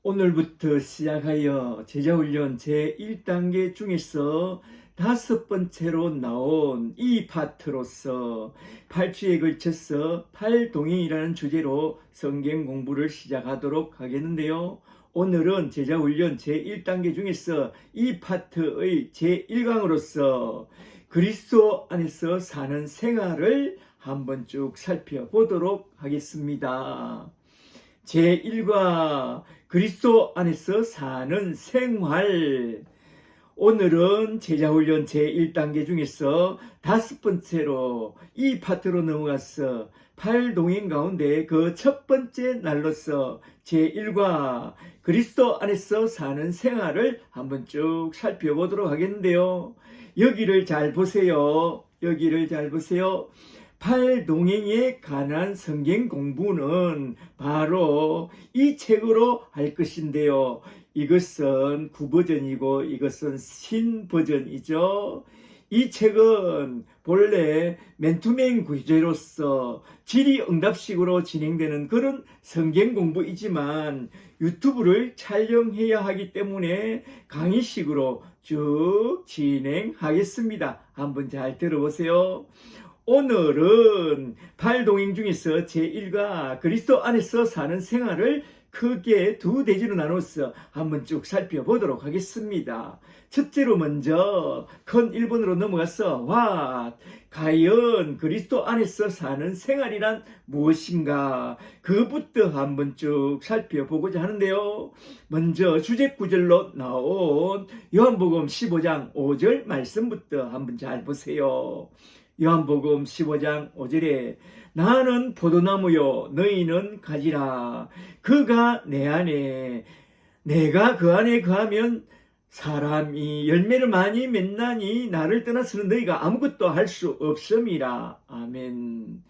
오늘부터 시작하여 제자훈련 제1단계 중에서 5번째로 나온 이 파트로서 8주에 걸쳐서 팔동행이라는 주제로 성경 공부를 시작하도록 하겠는데요. 오늘은 제자훈련 제1단계 중에서 이 파트의 제1강으로서 그리스도 안에서 사는 생활을 한번 쭉 살펴보도록 하겠습니다. 제1과 그리스도 안에서 사는 생활. 오늘은 제자훈련 제1단계 중에서 5번째로 이 파트로 넘어가서 8동행 가운데 그 첫 번째 날로서 제1과 그리스도 안에서 사는 생활을 한번 쭉 살펴보도록 하겠는데요. 여기를 잘 보세요. 여기를 잘 보세요. 팔동행에 관한 성경 공부는 바로 이 책으로 할 것인데요. 이것은 구버전이고 이것은 신버전이죠. 이 책은 본래 맨투맨 구제로서 질의응답식으로 진행되는 그런 성경 공부이지만 유튜브를 촬영해야 하기 때문에 강의식으로 쭉 진행하겠습니다. 한번 잘 들어보세요. 오늘은 팔동행 중에서 제1과 그리스도 안에서 사는 생활을 크게 두 대지로 나눠서 한번 쭉 살펴보도록 하겠습니다. 첫째로 먼저 큰 1번으로 넘어가서 What? 과연 그리스도 안에서 사는 생활이란 무엇인가? 그부터 한번 쭉 살펴보고자 하는데요. 먼저 주제 구절로 나온 요한복음 15장 5절 말씀부터 한번 잘 보세요. 요한복음 15장 5절에 나는 포도나무요 너희는 가지라. 그가 내 안에 내가 그 안에 거하면 사람이 열매를 많이 맺나니 나를 떠나서는 너희가 아무것도 할 수 없음이라. 아멘.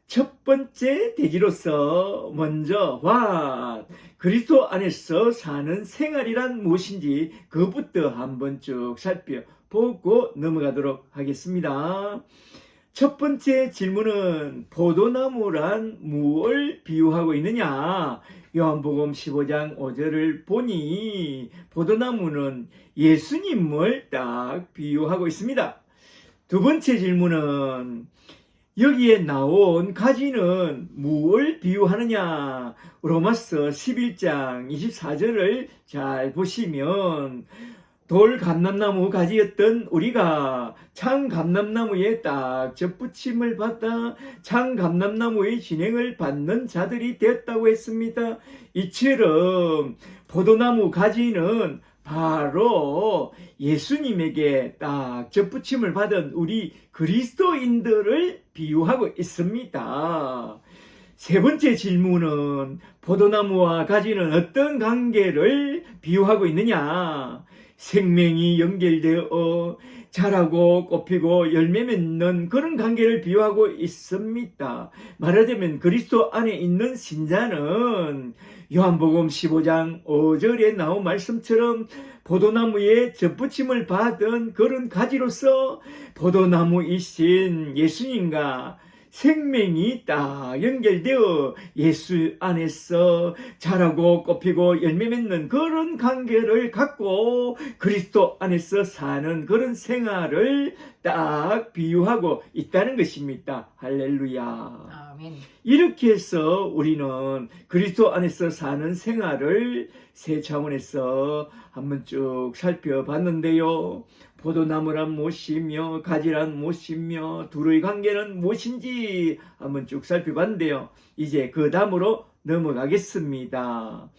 첫 번째 대지로서 먼저 What? 그리스도 안에서 사는 생활이란 무엇인지 그부터 한번 쭉 살펴보고 넘어가도록 하겠습니다. 첫 번째 질문은 포도나무란 무엇을 비유하고 있느냐? 요한복음 15장 5절을 보니 포도나무는 예수님을 딱 비유하고 있습니다. 두 번째 질문은 여기에 나온 가지는 무엇을 비유하느냐? 로마서 11장 24절을 잘 보시면 돌 감람나무 가지였던 우리가 창 감람나무에 딱 접붙임을 받아 창 감람나무의 진행을 받는 자들이 되었다고 했습니다. 이처럼 포도나무 가지는 바로 예수님에게 딱 접붙임을 받은 우리 그리스도인들을 비유하고 있습니다. 세 번째 질문은 포도나무와 가지는 어떤 관계를 비유하고 있느냐? 생명이 연결되어 자라고 꽃피고 열매 맺는 그런 관계를 비유하고 있습니다. 말하자면 그리스도 안에 있는 신자는 요한복음 15장 5절에 나온 말씀처럼 포도나무에 접붙임을 받은 그런 가지로서 포도나무이신 예수님과 생명이 딱 연결되어 예수 안에서 자라고 꽃피고 열매 맺는 그런 관계를 갖고 그리스도 안에서 사는 그런 생활을 딱 비유하고 있다는 것입니다. 할렐루야. 아멘. 이렇게 해서 우리는 그리스도 안에서 사는 생활을 세 차원에서 한번 쭉 살펴봤는데요. 포도나무란 무엇이며 가지란 무엇이며 둘의 관계는 무엇인지 한번 쭉 살펴봤는데요. 이제 그 다음으로 넘어가겠습니다.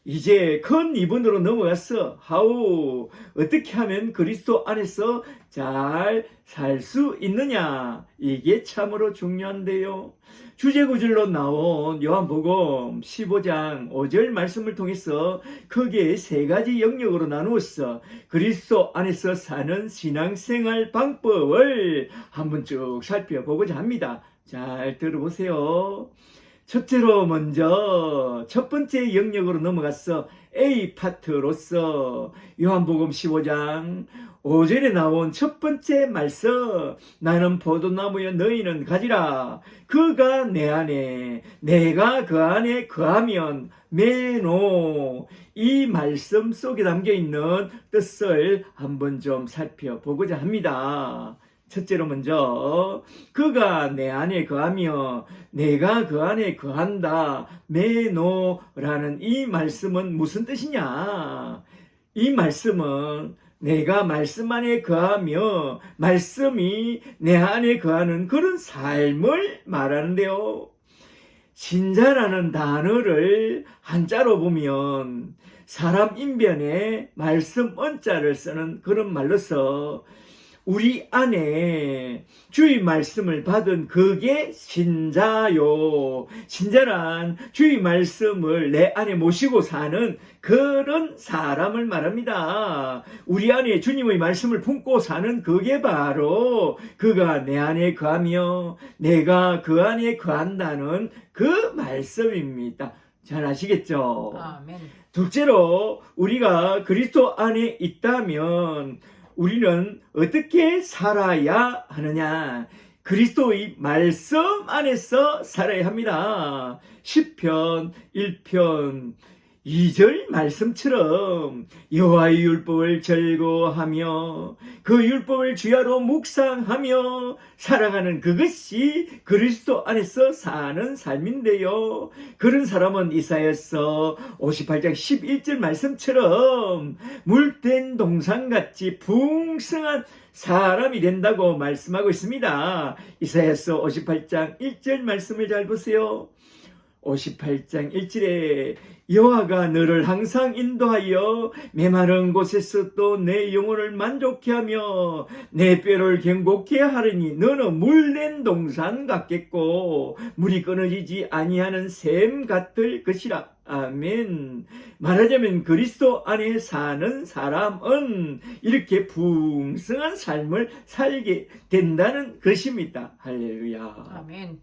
이제 큰 2번으로 넘어가서 how? 어떻게 하면 그리스도 안에서 잘 살 수 있느냐? 이게 참으로 중요한데요. 주제구절로 나온 요한복음 15장 5절 말씀을 통해서 크게 세 가지 영역으로 나누어서 그리스도 안에서 사는 신앙생활 방법을 한번 쭉 살펴보고자 합니다. 잘 들어보세요. 첫째로 먼저 첫 번째 영역으로 넘어가서 A 파트로서 요한복음 15장 5절에 나온 첫 번째 말씀, 나는 포도나무여 너희는 가지라. 그가 내 안에 내가 그 안에 거하면 메노. 이 말씀 속에 담겨 있는 뜻을 한번 좀 살펴보고자 합니다. 첫째로 먼저 그가 내 안에 거하며 내가 그 안에 거한다. 메노라는 이 말씀은 무슨 뜻이냐? 이 말씀은 내가 말씀 안에 거하며 말씀이 내 안에 거하는 그런 삶을 말하는데요. 신자라는 단어를 한자로 보면 사람 인변에 말씀 언자를 쓰는 그런 말로서 우리 안에 주의 말씀을 받은 그게 신자요. 신자란 주의 말씀을 내 안에 모시고 사는 그런 사람을 말합니다. 우리 안에 주님의 말씀을 품고 사는 그게 바로 그가 내 안에 거하며 내가 그 안에 거한다는 그 말씀입니다. 잘 아시겠죠? 아멘. 둘째로 우리가 그리스도 안에 있다면 우리는 어떻게 살아야 하느냐? 그리스도의 말씀 안에서 살아야 합니다. 시편 1편 2절 말씀처럼 여호와의 율법을 즐거워하며 그 율법을 주야로 묵상하며 살아가는 그것이 그리스도 안에서 사는 삶인데요. 그런 사람은 이사야서 58장 11절 말씀처럼 물된 동산같이 풍성한 사람이 된다고 말씀하고 있습니다. 이사야서 58장 1절 말씀을 잘 보세요. 58장 1절에 여호와가 너를 항상 인도하여 메마른 곳에서 또 내 영혼을 만족케 하며 내 뼈를 견고케 하리니 너는 물낸 동산 같겠고 물이 끊어지지 아니하는 샘 같을 것이라. 아멘. 말하자면 그리스도 안에 사는 사람은 이렇게 풍성한 삶을 살게 된다는 것입니다. 할렐루야. 아멘.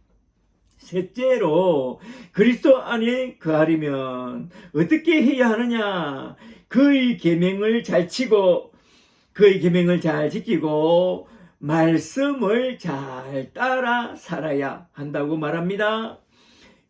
셋째로 그리스도 안에 거하려면 어떻게 해야 하느냐? 그의 계명을 잘 지키고 말씀을 잘 따라 살아야 한다고 말합니다.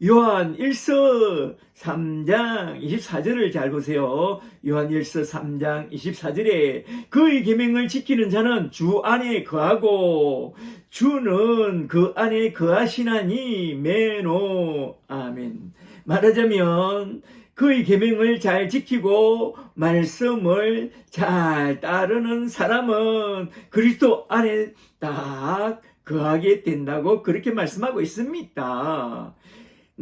요한 1서 3장 24절을 잘 보세요. 요한 1서 3장 24절에 그의 계명을 지키는 자는 주 안에 거하고 주는 그 안에 거하시나니 메노. 아멘. 말하자면 그의 계명을 잘 지키고 말씀을 잘 따르는 사람은 그리스도 안에 딱 거하게 된다고 그렇게 말씀하고 있습니다.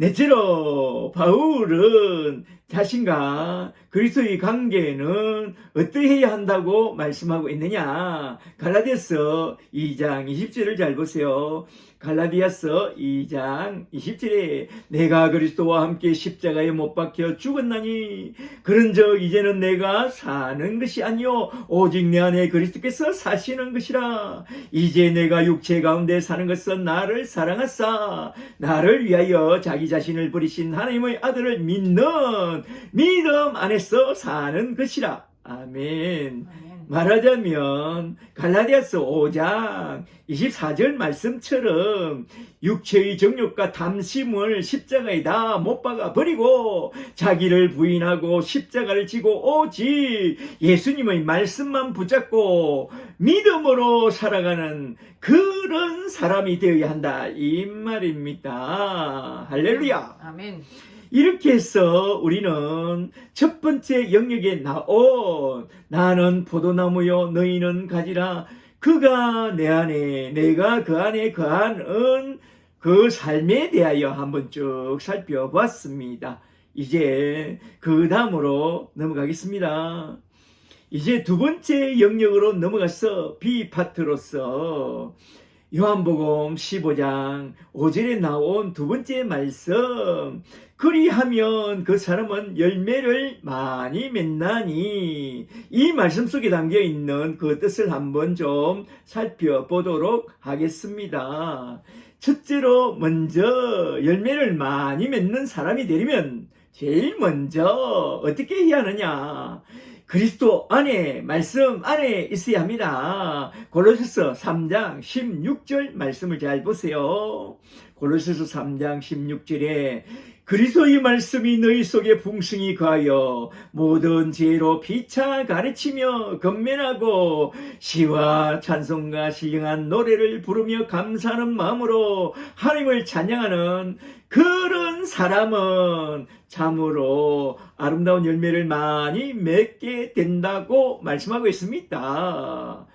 넷째로 바울은 자신과 그리스도의 관계는 어떠해야 한다고 말씀하고 있느냐? 갈라디아서 2장 20절을 잘 보세요. 갈라디아서 2장 20절에 내가 그리스도와 함께 십자가에 못 박혀 죽었나니 그런즉 이제는 내가 사는 것이 아니요 오직 내 안에 그리스도께서 사시는 것이라. 이제 내가 육체 가운데 사는 것은 나를 사랑하사 나를 위하여 자기 자신을 버리신 하나님의 아들을 믿는 믿음 안에서 사는 것이라. 아멘. 말하자면 갈라디아서 5장 24절 말씀처럼 육체의 정욕과 탐심을 십자가에 다 못 박아 버리고 자기를 부인하고 십자가를 지고 오직 예수님의 말씀만 붙잡고 믿음으로 살아가는 그런 사람이 되어야 한다 이 말입니다. 할렐루야. 아멘. 이렇게 해서 우리는 첫 번째 영역에 나온 나는 포도나무요 너희는 가지라. 그가 내 안에 내가 그 안에 거하는 그 삶에 대하여 한번 쭉 살펴보았습니다. 이제 그 다음으로 넘어가겠습니다. 이제 두 번째 영역으로 넘어가서 B파트로서 요한복음 15장 5절에 나온 두 번째 말씀, 그리하면 그 사람은 열매를 많이 맺나니, 이 말씀 속에 담겨 있는 그 뜻을 한번 좀 살펴보도록 하겠습니다. 첫째로 먼저 열매를 많이 맺는 사람이 되려면 제일 먼저 어떻게 해야 하느냐? 그리스도 안에, 말씀 안에 있어야 합니다. 골로새서 3장 16절 말씀을 잘 보세요. 골로새서 3장 16절에 그리스도의 말씀이 너희 속에 풍성히 거하여 모든 지혜로 피차 가르치며 건면하고 시와 찬송과 신령한 노래를 부르며 감사하는 마음으로 하나님을 찬양하는 그런 사람은 참으로 아름다운 열매를 많이 맺게 된다고 말씀하고 있습니다.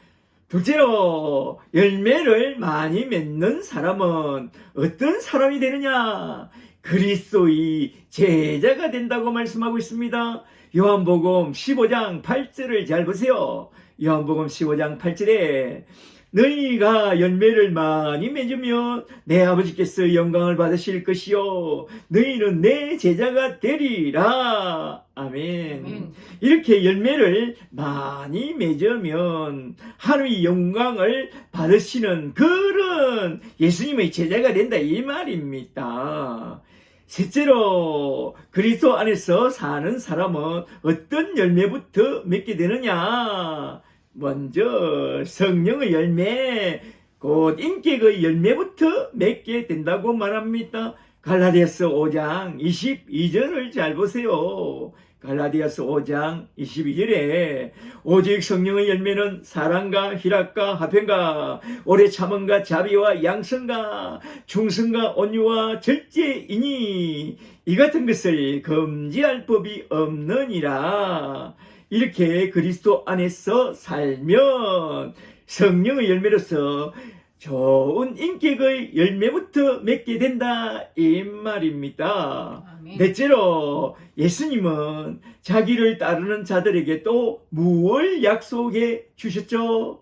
둘째로 열매를 많이 맺는 사람은 어떤 사람이 되느냐? 그리스도의 제자가 된다고 말씀하고 있습니다. 요한복음 15장 8절을 잘 보세요. 요한복음 15장 8절에 너희가 열매를 많이 맺으면 내 아버지께서 영광을 받으실 것이요 너희는 내 제자가 되리라. 아멘. 이렇게 열매를 많이 맺으면 하나님의 영광을 받으시는 그런 예수님의 제자가 된다 이 말입니다. 셋째로 그리스도 안에서 사는 사람은 어떤 열매부터 맺게 되느냐? 먼저 성령의 열매, 곧 인격의 열매부터 맺게 된다고 말합니다. 갈라디아서 5장 22절을 잘 보세요. 갈라디아서 5장 22절에 오직 성령의 열매는 사랑과 희락과 화평과 오래 참음과 자비와 양선과 충성과 온유와 절제이니 이 같은 것을 금지할 법이 없느니라. 이렇게 그리스도 안에서 살면 성령의 열매로서 좋은 인격의 열매부터 맺게 된다 이 말입니다. 아멘. 넷째로 예수님은 자기를 따르는 자들에게 또 무엇을 약속해 주셨죠?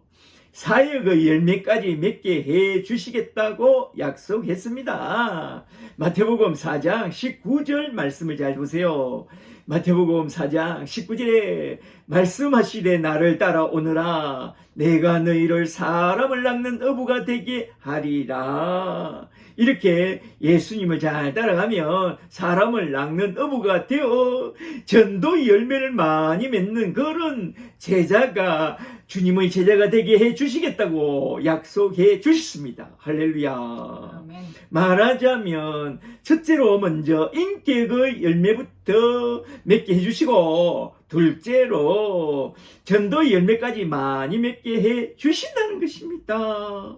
사역의 열매까지 맺게 해 주시겠다고 약속했습니다. 마태복음 4장 19절 말씀을 잘 보세요. 마태복음 4장 19절에 말씀하시되 나를 따라오너라 내가 너희를 사람을 낚는 어부가 되게 하리라. 이렇게 예수님을 잘 따라가면 사람을 낚는 어부가 되어 전도의 열매를 많이 맺는 그런 제자가 주님의 제자가 되게 해 주시겠다고 약속해 주셨습니다. 할렐루야. 아멘. 말하자면 첫째로 먼저 인격의 열매부터 맺게 해주시고 둘째로 전도의 열매까지 많이 맺게 해 주신다는 것입니다.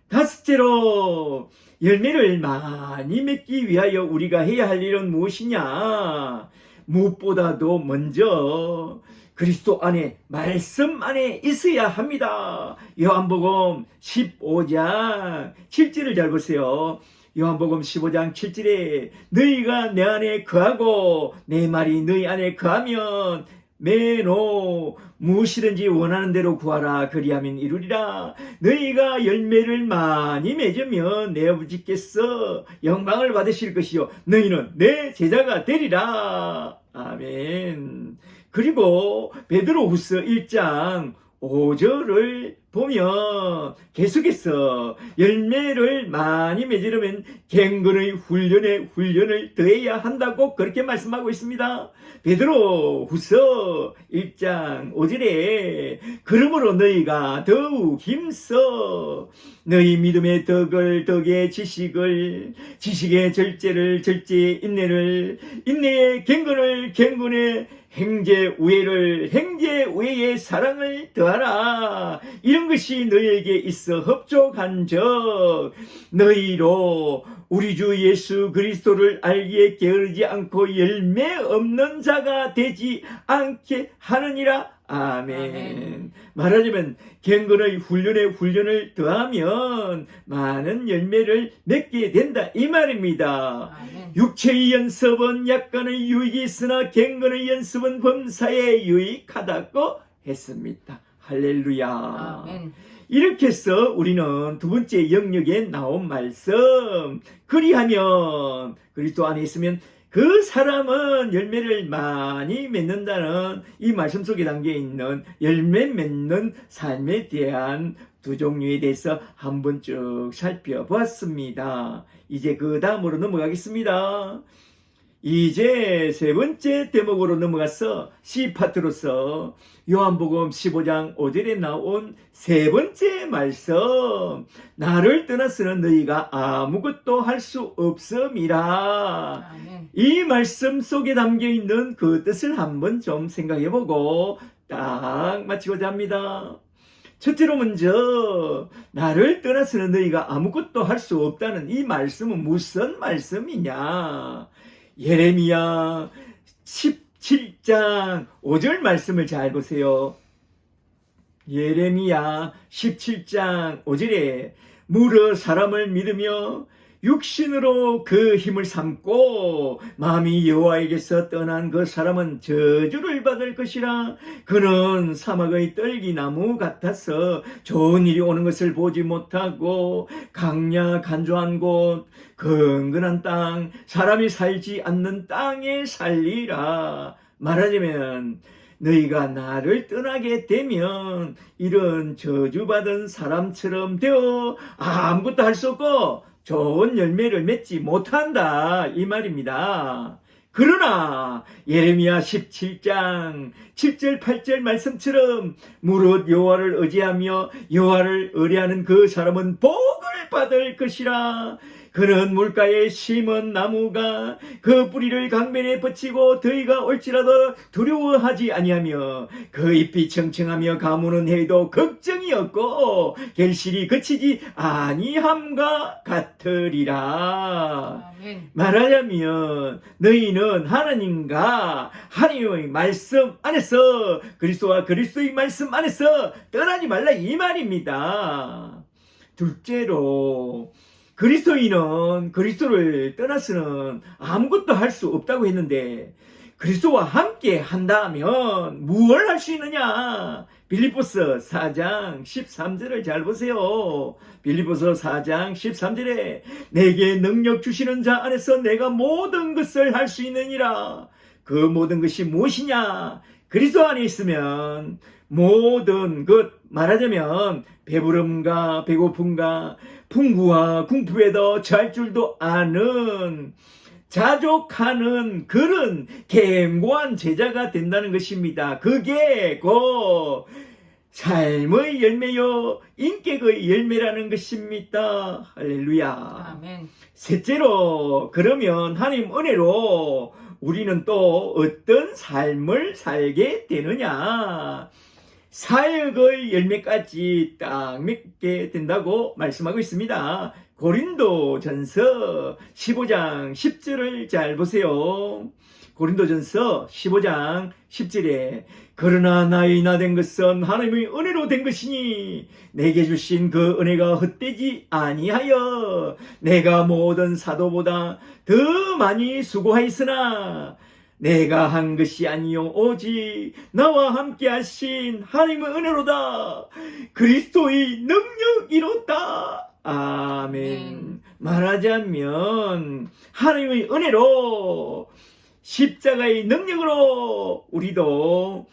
다섯째로 열매를 많이 맺기 위하여 우리가 해야 할 일은 무엇이냐? 무엇보다도 먼저 그리스도 안에 말씀 안에 있어야 합니다. 요한복음 15장 7절을 잘 보세요. 요한복음 15장 7절에 너희가 내 안에 거하고 내 말이 너희 안에 거하면 매노 무엇이든지 원하는 대로 구하라 그리하면 이루리라. 너희가 열매를 많이 맺으면 내 아버지께서 영광을 받으실 것이요 너희는 내 제자가 되리라. 아멘. 그리고 베드로후서 1장 5절을 보면 계속해서 열매를 많이 맺으려면 갱근의 훈련을 더해야 한다고 그렇게 말씀하고 있습니다. 베드로후서 1장 5절에 그러므로 너희가 더욱 힘써 너희 믿음의 덕의 지식을 지식의 절제를 절제의 인내를 인내의 갱근의 행제 우애의 사랑을 더하라. 이런 것이 너희에게 있어 흡족한즉 너희로 우리 주 예수 그리스도를 알기에 게으르지 않고 열매 없는 자가 되지 않게 하느니라. 아멘. 아멘. 말하자면 갱근의 훈련을 더하면 많은 열매를 맺게 된다 이 말입니다. 아멘. 육체의 연습은 약간의 유익이 있으나 갱근의 연습은 범사에 유익하다고 했습니다. 할렐루야. 아멘. 이렇게 해서 우리는 두 번째 영역에 나온 말씀 그리하면 그리스도 안에 있으면 그 사람은 열매를 많이 맺는다는 이 말씀 속에 담겨 있는 열매 맺는 삶에 대한 두 종류에 대해서 한번 쭉 살펴보았습니다. 이제 그 다음으로 넘어가겠습니다. 이제 세 번째 대목으로 넘어가서 C파트로서 요한복음 15장 5절에 나온 세 번째 말씀, 나를 떠나서는 너희가 아무것도 할 수 없음이라. 아멘. 이 말씀 속에 담겨있는 그 뜻을 한번 좀 생각해보고 딱 마치고자 합니다. 첫째로 먼저 나를 떠나서는 너희가 아무것도 할 수 없다는 이 말씀은 무슨 말씀이냐? 예레미야 17장 5절 말씀을 잘 보세요. 예레미야 17장 5절에 무릇 사람을 믿으며 육신으로 그 힘을 삼고 마음이 여호와에게서 떠난 그 사람은 저주를 받을 것이라. 그는 사막의 떨기나무 같아서 좋은 일이 오는 것을 보지 못하고 강야 간조한 곳 근근한 땅 사람이 살지 않는 땅에 살리라. 말하자면 너희가 나를 떠나게 되면 이런 저주받은 사람처럼 되어 아무것도 할 수 없고 좋은 열매를 맺지 못한다 이 말입니다. 그러나 예레미야 17장 7절 8절 말씀처럼 무릇 여호와를 의지하며 여호와를 의뢰하는 그 사람은 복을 받을 것이라. 그는 물가에 심은 나무가 그 뿌리를 강변에 뻗치고 더위가 올지라도 두려워하지 아니하며 그 잎이 청청하며 가무는 해도 걱정이 없고 결실이 그치지 아니함과 같으리라. 아멘. 말하자면 너희는 하나님과 하나님의 말씀 안에서 그리스도와 그리스도의 말씀 안에서 떠나지 말라 이 말입니다. 둘째로 그리스도인은 그리스도를 떠나서는 아무것도 할 수 없다고 했는데 그리스도와 함께 한다면 무엇을 할 수 있느냐? 빌립보서 4장 13절을 잘 보세요. 빌립보서 4장 13절에 내게 능력 주시는 자 안에서 내가 모든 것을 할 수 있느니라. 그 모든 것이 무엇이냐? 그리스도 안에 있으면 모든 것, 말하자면 배부름과 배고픔과 풍부와 궁핍에도 처할 줄도 아는 자족하는 그런 견고한 제자가 된다는 것입니다. 그게 곧 삶의 열매요 인격의 열매라는 것입니다. 할렐루야. 아멘. 셋째로 그러면 하나님 은혜로 우리는 또 어떤 삶을 살게 되느냐? 사역의 열매까지 딱 맺게 된다고 말씀하고 있습니다. 고린도전서 15장 10절을 잘 보세요. 고린도전서 15장 10절에 그러나 나의 나 된 것은 하나님의 은혜로 된 것이니 내게 주신 그 은혜가 헛되지 아니하여 내가 모든 사도보다 더 많이 수고하였으나 내가 한 것이 아니요 오직 나와 함께 하신 하나님의 은혜로다. 그리스도의 능력이로다. 아멘. 말하자면 하나님의 은혜로 십자가의 능력으로 우리도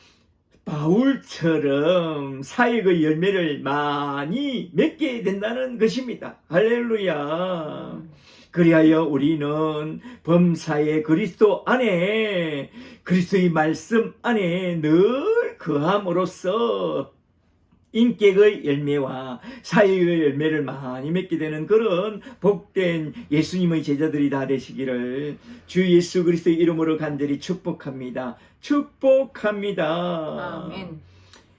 바울처럼 사역의 열매를 많이 맺게 된다는 것입니다. 할렐루야. 그리하여 우리는 범사의 그리스도 안에 그리스도의 말씀 안에 늘 거함으로써 인격의 열매와 사역의 열매를 많이 맺게 되는 그런 복된 예수님의 제자들이 다 되시기를 주 예수 그리스도의 이름으로 간절히 축복합니다. 축복합니다. 아멘.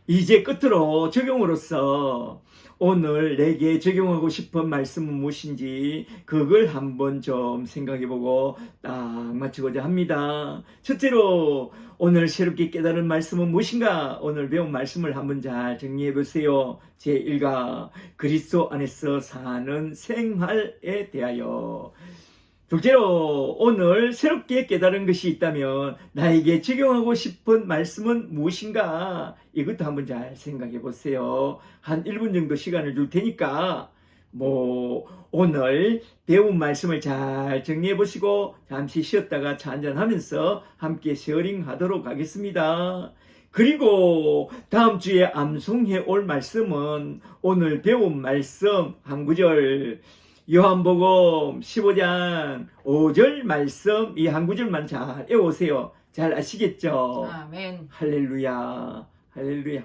이제 끝으로 적용으로서 오늘 내게 적용하고 싶은 말씀은 무엇인지 그걸 한번 좀 생각해보고 딱 마치고자 합니다. 첫째로 오늘 새롭게 깨달은 말씀은 무엇인가? 오늘 배운 말씀을 한번 잘 정리해보세요. 제1가 그리스도 안에서 사는 생활에 대하여. 둘째로 오늘 새롭게 깨달은 것이 있다면 나에게 적용하고 싶은 말씀은 무엇인가? 이것도 한번 잘 생각해 보세요. 한 1분 정도 시간을 줄 테니까 오늘 배운 말씀을 잘 정리해 보시고 잠시 쉬었다가 차 한잔 하면서 함께 쉐어링 하도록 하겠습니다. 그리고 다음 주에 암송해 올 말씀은 오늘 배운 말씀 한 구절, 요한복음 15장 5절 말씀, 이 한 구절만 잘 외우세요. 잘 아시겠죠? 아멘. 할렐루야, 할렐루야.